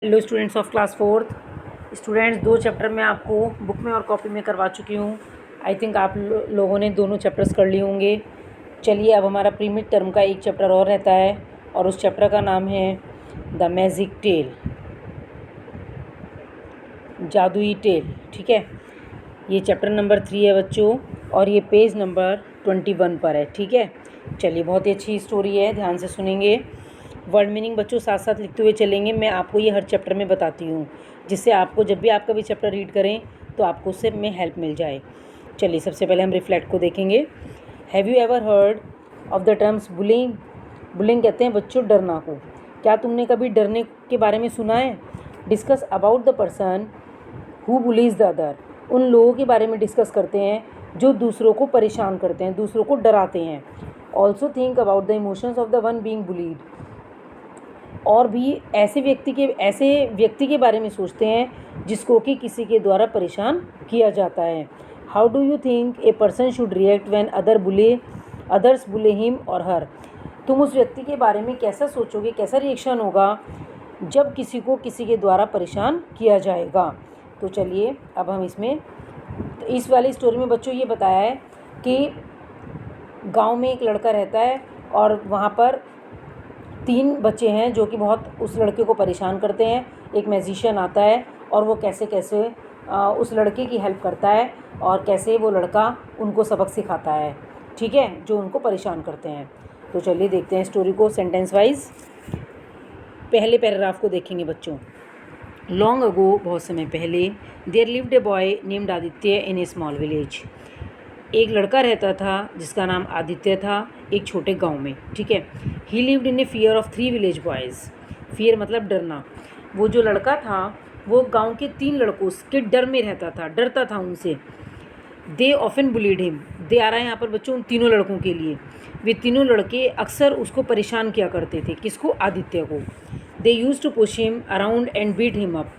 Hello students of class fourth. Students, 2 chapter मैं आपको book में और कॉपी में करवा चुकी हूँ। आई थिंक आप लोगों ने दोनों चैप्टर्स कर लिए होंगे। चलिए, अब हमारा प्री मिड टर्म का एक चैप्टर और रहता है और उस चैप्टर का नाम है द मैजिक टेल, जादुई टेल। ठीक है, ये चैप्टर नंबर 3 है बच्चों और ये पेज नंबर 21 पर है। ठीक है, चलिए, बहुत ही अच्छी स्टोरी है, ध्यान से सुनेंगे। वर्ड मीनिंग बच्चों साथ साथ लिखते हुए चलेंगे। मैं आपको ये हर चैप्टर में बताती हूँ, जिससे आपको जब भी आप कभी चैप्टर रीड करें तो आपको उससे में हेल्प मिल जाए। चलिए, सबसे पहले हम रिफ्लेक्ट को देखेंगे। Have you ever heard of the terms bullying? Bullying कहते हैं बच्चों डरना को। क्या तुमने कभी डरने के बारे में सुना है? Discuss about the person who bullies the other. उन लोगों के बारे में डिस्कस करते हैं जो दूसरों को परेशान करते हैं, दूसरों को डराते हैं। Also think about the emotions of the one being bullied. और भी ऐसे व्यक्ति के बारे में सोचते हैं जिसको कि किसी के द्वारा परेशान किया जाता है। How do you think a person should react when others बुले हिम और हर? तुम उस व्यक्ति के बारे में कैसा सोचोगे, कैसा रिएक्शन होगा जब किसी को किसी के द्वारा परेशान किया जाएगा? तो चलिए, अब हम इस वाली स्टोरी में बच्चों ये बताया है कि गांव में एक लड़का रहता है और वहाँ पर 3 बच्चे हैं जो कि बहुत उस लड़के को परेशान करते हैं। एक मैजिशियन आता है और वो कैसे कैसे उस लड़के की हेल्प करता है और कैसे वो लड़का उनको सबक सिखाता है, ठीक है, जो उनको परेशान करते हैं। तो चलिए देखते हैं स्टोरी को सेंटेंस वाइज। पहले पैराग्राफ को देखेंगे बच्चों। लॉन्ग अगो, बहुत समय पहले, there lived a boy named Aditya in a small village. एक लड़का रहता था जिसका नाम आदित्य था, एक छोटे गांव में। ठीक है, ही lived in A fear of 3 village boys. Fear मतलब डरना। वो जो लड़का था वो गांव के 3 लड़कों के डर में रहता था, डरता था उनसे। They often bullied him. दे आ रहा है यहाँ पर बच्चों उन तीनों लड़कों के लिए। वे तीनों लड़के अक्सर उसको परेशान किया करते थे। किसको? आदित्य को। They used to push him around and beat him up.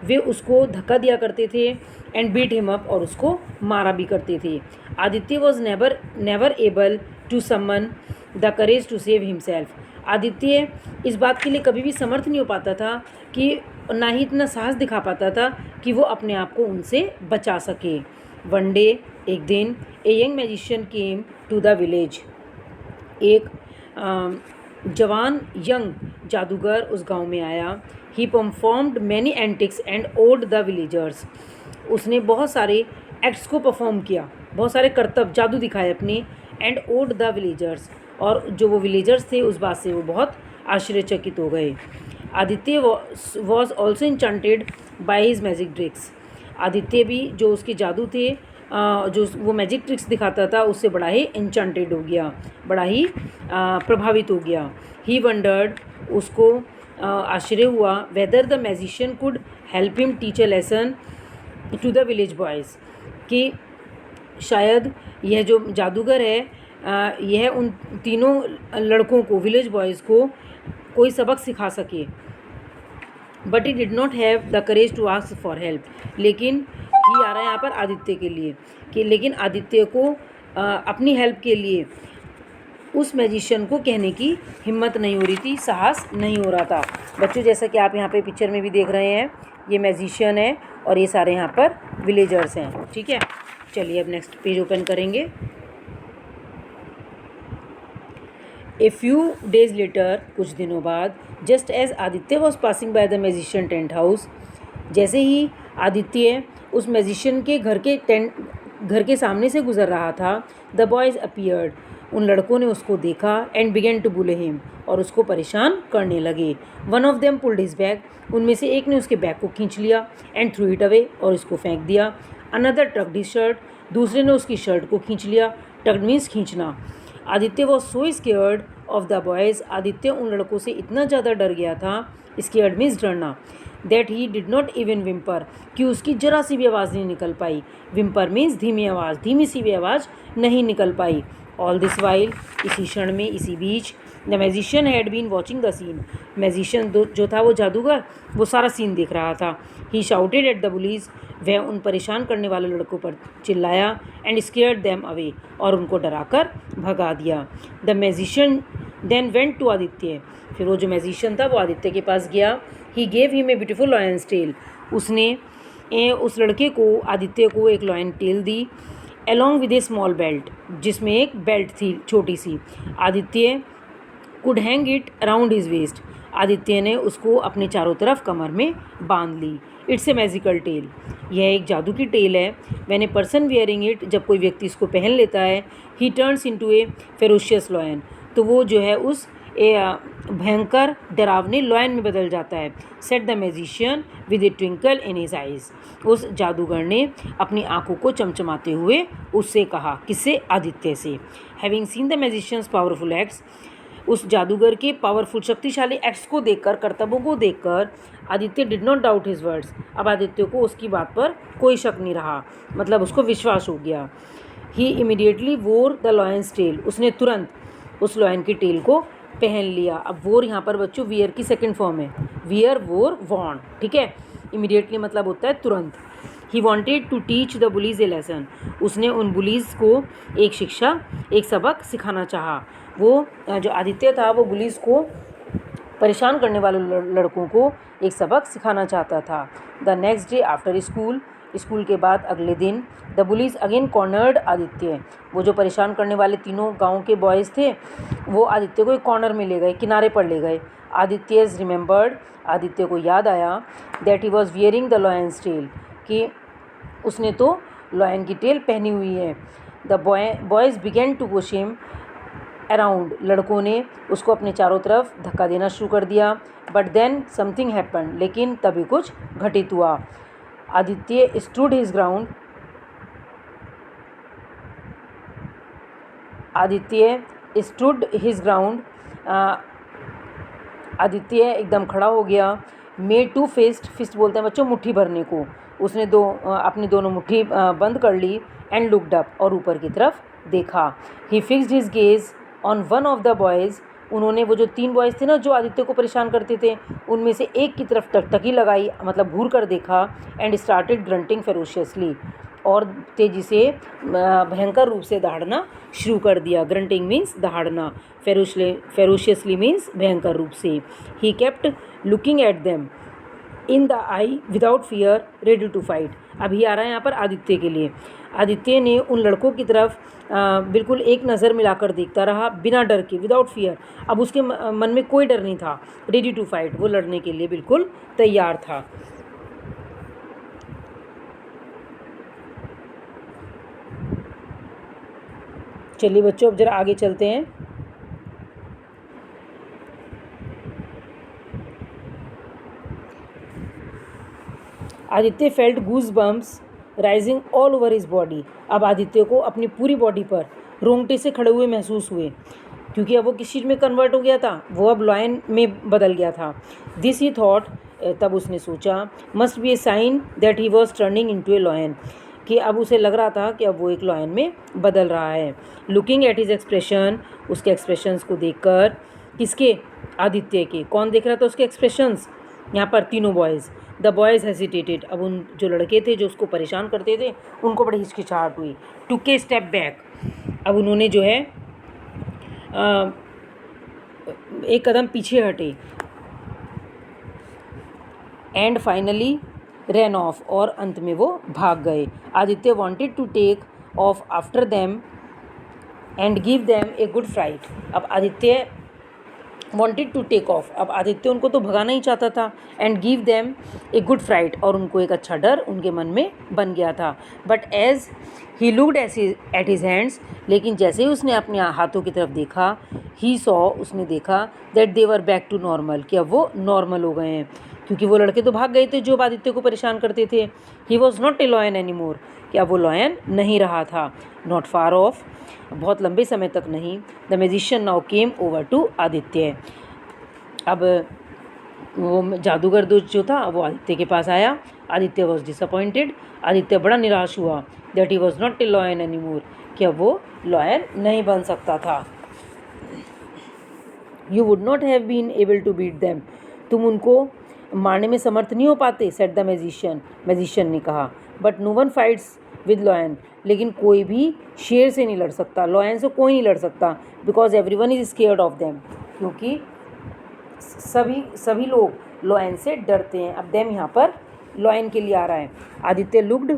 वे उसको धक्का दिया करते थे एंड बीट हिम अप, और उसको मारा भी करते थे। Aditya was never able to summon the courage to save himself. Aditya इस बात के लिए कभी भी समर्थ नहीं हो पाता था कि ना ही इतना साहस दिखा पाता था कि वो अपने आप को उनसे बचा सके। वन डे, एक दिन, a young magician came to the village. एक जवान यंग जादूगर उस गांव में आया। He performed many antics and awed the villagers. उसने बहुत सारे एक्ट्स को परफॉर्म किया, बहुत सारे करतब जादू दिखाए अपने। एंड ओड द विलेजर्स, और जो वो विलेजर्स थे उस बात से वो बहुत आश्चर्यचकित हो गए। Aditya was also enchanted by his magic tricks. Aditya भी जो उसके जादू थे, जो वो मैजिक ट्रिक्स दिखाता था, उससे बड़ा ही इंचेंटेड हो गया, बड़ा ही प्रभावित हो गया। ही वंडर्ड, उसको आश्चर्य हुआ, whether the magician could help him teach a lesson to the village boys, कि शायद यह जो जादूगर है यह उन तीनों लड़कों को, विलेज बॉयज़ को, कोई सबक सिखा सके। But he did not have the courage to ask for help. लेकिन ही आ रहा है यहाँ पर आदित्य के लिए, कि लेकिन आदित्य को अपनी हेल्प के लिए उस मैजिशियन को कहने की हिम्मत नहीं हो रही थी, साहस नहीं हो रहा था। बच्चों, जैसा कि आप यहाँ पे पिक्चर में भी देख रहे हैं, ये मैजिशियन है और ये सारे यहाँ पर विलेजर्स हैं। ठीक है, चलिए अब नेक्स्ट पेज ओपन करेंगे। ए फ्यू डेज लेटर, कुछ दिनों बाद, just as Aditya was passing by the magician tent house, जैसे ही आदित्य उस मैजिशियन के घर के सामने से गुजर रहा था, द बॉयज़ अपीयर्ड, उन लड़कों ने उसको देखा, एंड बिगेन टू बुले हिम, और उसको परेशान करने लगे। One of them pulled his bag, उनमें से एक ने उसके बैग को खींच लिया, एंड थ्रू इट अवे, और उसको फेंक दिया। अनदर टक्ड हिज शर्ट, दूसरे ने उसकी शर्ट को खींच लिया। टक्ड मीन्स खींचना। Aditya was so scared of the boys, Aditya उन लड़कों से इतना ज़्यादा डर गया था, स्केयर्ड मीन्स डरना, that he did not even whimper, कि उसकी जरा सी भी आवाज़ नहीं निकल पाई। विम्पर मीन्स धीमी आवाज़, धीमी सी भी आवाज़ नहीं निकल पाई। ऑल दिस वाइल, इसी क्षण में, इसी बीच, the magician had been watching the scene, magician जो था वो जादूगर, वो सारा सीन देख रहा था। ही शाउटेड एट द बुलीज, वह उन परेशान करने वाले लड़कों पर चिल्लाया, एंड स्केयर्ड देम अवे, और उनको डराकर भगा दिया। The magician then went to Aditya, फिर वो जो मैजिशियन था वो आदित्य के पास गया he gave him a beautiful lion's tail, उसने उस लड़के को, आदित्य को, एक लॉयन टेल दी, along with a small belt, जिसमें एक बेल्ट थी छोटी सी। Aditya could hang it around his waist, Aditya ने उसको अपने चारों तरफ कमर में बांध ली। इट्स ए मैजिकल टेल, यह एक जादू की टेल है। When a person wearing it, जब कोई व्यक्ति इसको पहन लेता है, ही टर्न्स इनटू ए फेरोशियस लॉयन, तो वो जो है उस भयंकर डरावने लॉयन में बदल जाता है। Set the magician with A twinkle in his eyes, उस जादूगर ने अपनी आंखों को चमचमाते हुए उससे कहा, किससे? आदित्य से। Having seen the magicians powerful acts, उस जादूगर के पावरफुल शक्तिशाली एक्ट्स को देखकर, कर्तव्यों को देखकर, Aditya did not doubt his words, अब आदित्य को उसकी बात पर कोई शक नहीं रहा, मतलब उसको विश्वास हो गया। He immediately wore the lion's tail, उसने तुरंत उस लॉयन की टेल को पहन लिया। अब वोर यहाँ पर बच्चों वियर की सेकंड फॉर्म है, वियर, वोर, वॉन, ठीक है। इमीडिएटली मतलब होता है तुरंत। He wanted to teach the bullies a lesson, उसने उन बुलीज को एक शिक्षा, एक सबक सिखाना चाहा। वो जो आदित्य था वो बुलीज को, परेशान करने वाले लड़कों को एक सबक सिखाना चाहता था। The next day after school, school के बाद अगले दिन, the bullies again cornered Aditya, वो जो परेशान करने वाले तीनों गांव के बॉयज़ थे वो आदित्य को एक कॉर्नर में ले गए, किनारे पर ले गए। आदित्य रिमेंबर्ड, आदित्य को याद आया, that he was wearing the lion's tail, कि उसने तो लॉयन की टेल पहनी हुई है। The boys began to push him around, लड़कों ने उसको अपने चारों तरफ धक्का देना शुरू कर दिया। बट देन समथिंग हैपन, लेकिन तभी कुछ घटित हुआ। Aditya stood his ground, Aditya stood his ground, Aditya एकदम खड़ा हो गया। मेड टू फिस्ट, फिस्ट बोलते हैं बच्चों मुट्ठी भरने को, उसने अपनी दोनों मुट्ठी बंद कर ली। एंड लुक्ड अप, और ऊपर की तरफ देखा। He fixed his gaze on one of the boys, उन्होंने, वो जो तीन बॉयज़ थे ना जो आदित्य को परेशान करते थे, उनमें से एक की तरफ टकटकी लगाई, मतलब घूर कर देखा। एंड स्टार्टेड ग्रंटिंग फेरोशियसली, और तेज़ी से भयंकर रूप से दहाड़ना शुरू कर दिया। ग्रंटिंग मीन्स दहाड़ना, फेरोशियसली मीन्स भयंकर रूप से। He kept looking at them in the eye without fear, ready to fight. अभी आ रहा है यहाँ पर आदित्य के लिए। आदित्य ने उन लड़कों की तरफ बिल्कुल एक नज़र मिलाकर देखता रहा, बिना डर के, विदाउट फियर। अब उसके मन में कोई डर नहीं था। रेडी टू फाइट, वो लड़ने के लिए बिल्कुल तैयार था। चलिए बच्चों अब जरा आगे चलते हैं। आदित्य फेल्ट गूज bumps rising all over his body, अब आदित्य को अपनी पूरी बॉडी पर रोंगटे से खड़े हुए महसूस हुए, क्योंकि अब वो किस चीज़ में कन्वर्ट हो गया था, वो अब लॉयन में बदल गया था। दिस ही थॉट, तब उसने सोचा, must be a sign that he was turning into a lion, कि अब उसे लग रहा था कि अब वो एक लॉयन में बदल रहा है। लुकिंग एट हिज एक्सप्रेशन, उसके एक्सप्रेशंस को देखकर, किसके? आदित्य के। कौन देख रहा था उसके एक्सप्रेशंस? यहाँ पर तीनों बॉयज़। द बॉयज़ हेसिटेटेड, अब उन जो लड़के थे जो उसको परेशान करते थे उनको बड़ी हिचकिचाहट हुई। टुक ए स्टेप बैक, अब उन्होंने जो है एक कदम पीछे हटे। एंड फाइनली रैन ऑफ, और अंत में वो भाग गए। Aditya wanted to take off after them and give them a good fright, अब Aditya wanted to take off, अब आदित्य उनको तो भगाना ही चाहता था। And give them a good fright, और उनको एक अच्छा डर उनके मन में बन गया था। But as he looked at his hands, लेकिन जैसे ही उसने अपने हाथों की तरफ देखा, ही सॉ, उसने देखा, that they were back to normal, कि अब वो नॉर्मल हो गए हैं, क्योंकि वो लड़के तो भाग गए थे जो आदित्य को परेशान करते थे। ही was not a lion any more, कि अब वो लॉयन नहीं रहा था। नॉट फार ऑफ, बहुत लंबे समय तक नहीं। The magician now came over to Aditya, अब वो जादूगर जो था वो आदित्य के पास आया। आदित्य वॉज डिसअपॉइंटेड, आदित्य बड़ा निराश हुआ। That he was not a lion any more, कि अब वो लॉयन नहीं बन सकता था। You would not have been able to beat them, तुम उनको मारने में समर्थ नहीं हो पाते, सेट द मैजिशियन, मैजिशियन ने कहा। But no one fights with lion, लेकिन कोई भी शेर से नहीं लड़ सकता, लॉयन से कोई नहीं लड़ सकता। Because every one is scared of them, क्योंकि सभी लोग लॉयन से डरते हैं। अब देम यहाँ पर लॉयन के लिए आ रहा है। Aditya looked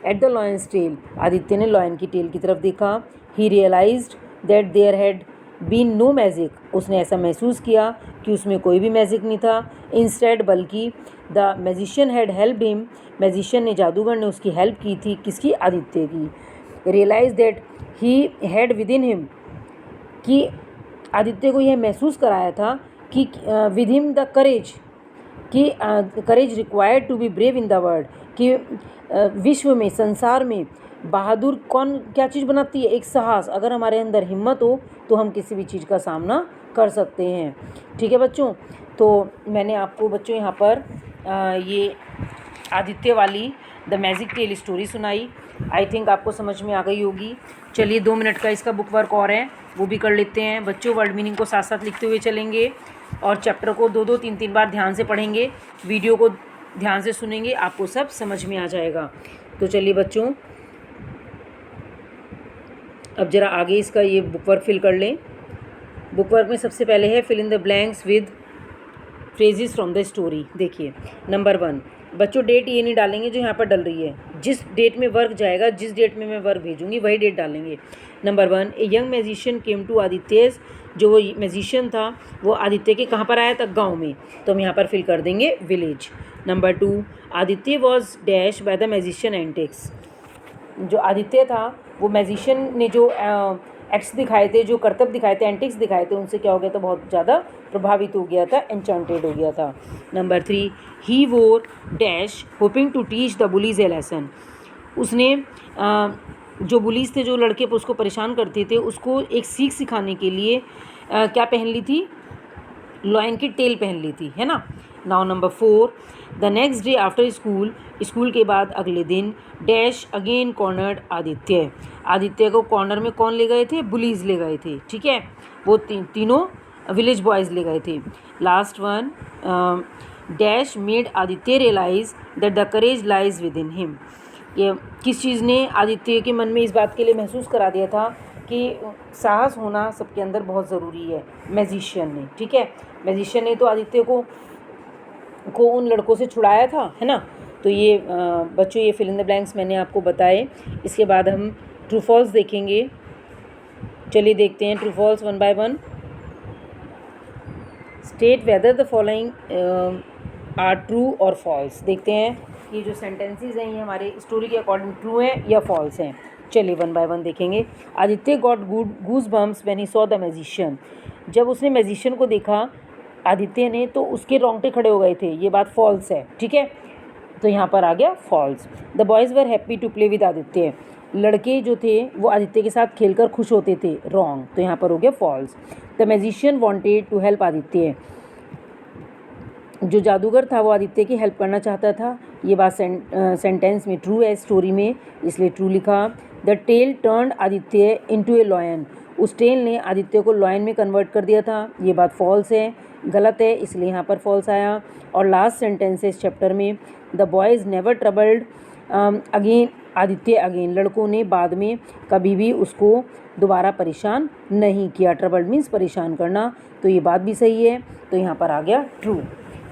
at the lion's tail, Aditya ने लॉयन की टेल की तरफ देखा। He realised that there had been no magic, उसने ऐसा महसूस किया कि उसमें कोई भी मैजिक नहीं था। इंस्टेड, बल्कि the magician had helped him, magician ने, जादूगर ने उसकी हेल्प की थी। किसकी? आदित्य की। Realise that he had within him, कि आदित्य को यह महसूस कराया था कि विद हिम द करेज, कि courage required to be brave in the world, कि विश्व में, संसार में बहादुर कौन क्या चीज़ बनाती है? एक साहस। अगर हमारे अंदर हिम्मत हो तो हम किसी भी चीज़ का सामना कर सकते हैं। ठीक है बच्चों, तो मैंने आपको बच्चों यहाँ पर ये आदित्य वाली द मैजिक टेल स्टोरी सुनाई। आई थिंक आपको समझ में आ गई होगी। चलिए 2 मिनट का इसका बुक वर्क और है, वो भी कर लेते हैं। बच्चों वर्ड मीनिंग को साथ साथ लिखते हुए चलेंगे और चैप्टर को 2-2, 3-3 बार ध्यान से पढ़ेंगे, वीडियो को ध्यान से सुनेंगे, आपको सब समझ में आ जाएगा। तो चलिए बच्चों, अब ज़रा आगे इसका ये बुक वर्क फिल कर लें। बुक वर्क में सबसे पहले है fill in the blanks with phrases from the story. देखिए नंबर 1, बच्चों डेट ये नहीं डालेंगे जो यहाँ पर डल रही है। जिस डेट में वर्क जाएगा, जिस डेट में मैं वर्क भेजूंगी वही डेट डालेंगे। Number 1, a young magician came to Aditya's, जो वो मैजिशियन था वो आदित्य के कहाँ पर आया था? गाँव में। तो हम यहाँ पर फिल कर देंगे village. Number 2, Aditya was dash by the magician antics, जो आदित्य था वो मैजिशियन ने जो एक्ट्स दिखाए थे, जो करतब दिखाए थे, एंटिक्स दिखाए थे, उनसे क्या हो गया था? बहुत ज़्यादा प्रभावित हो गया था, एन्चेंटेड हो गया था। Number 3, he wore dash hoping to teach the bullies a lesson, उसने जो बुलीज थे, जो लड़के उसको परेशान करते थे, उसको एक सीख सिखाने के लिए क्या पहन ली थी? लॉयन की टेल पहन ली थी, है ना। Now number 4, the next day after school, school के बाद अगले दिन dash again cornered Aditya, Aditya को कॉर्नर में कौन ले गए थे? बुलीज ले गए थे। ठीक है, वो तीनों विलेज बॉयज़ ले गए थे। Last one, dash made Aditya realise that the courage lies within him, ये किस चीज़ ने आदित्य के मन में इस बात के लिए महसूस करा दिया था कि साहस होना सबके अंदर बहुत ज़रूरी है? मैजिशियन ने। ठीक है, मैजिशियन ने तो आदित्य को उन लड़कों से छुड़ाया था, है ना। तो ये बच्चों ये फिल इन द ब्लैंक्स मैंने आपको बताए। इसके बाद हम ट्रू फॉल्स देखेंगे। चलिए देखते हैं true false 1 by 1। State whether the following are true और फॉल्स। देखते हैं ये जो सेंटेंसेस हैं ये हमारे स्टोरी के अकॉर्डिंग ट्रू हैं या फॉल्स हैं। चलिए 1 by 1 देखेंगे। Aditya got goose bumps when he saw the magician, जब उसने मैजिशियन को देखा आदित्य ने तो उसके रोंगटे खड़े हो गए थे, ये बात फॉल्स है। ठीक है, तो यहाँ पर आ गया false. The boys were happy to play with Aditya, लड़के जो थे वो आदित्य के साथ खेलकर खुश होते थे, रॉन्ग। तो यहाँ पर हो गया false. The magician wanted to help Aditya, जो जादूगर था वो आदित्य की हेल्प करना चाहता था, ये बात सेंटेंस में ट्रू है, स्टोरी में, इसलिए ट्रू लिखा। The tail turned Aditya into a lion, उस टेल ने आदित्य को लॉयन में कन्वर्ट कर दिया था, ये बात फॉल्स है, गलत है, इसलिए यहाँ पर फॉल्स आया। और लास्ट सेंटेंस है इस चैप्टर में, the boys never troubled again Aditya again, लड़कों ने बाद में कभी भी उसको दोबारा परेशान नहीं किया। ट्रबल्ड मीन्स परेशान करना, तो ये बात भी सही है, तो यहाँ पर आ गया ट्रू।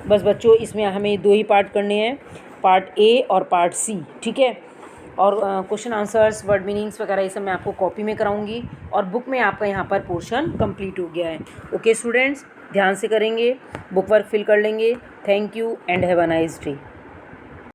बस बच्चों इसमें हमें 2 ही पार्ट करने हैं, पार्ट ए और पार्ट सी। ठीक है, और क्वेश्चन आंसर्स, वर्ड मीनिंग्स वगैरह ये सब मैं आपको कॉपी में कराऊंगी और बुक में आपका यहाँ पर पोर्शन कंप्लीट हो गया है। ओके स्टूडेंट्स, ध्यान से करेंगे, बुक वर्क फिल कर लेंगे। Thank you and have a nice day.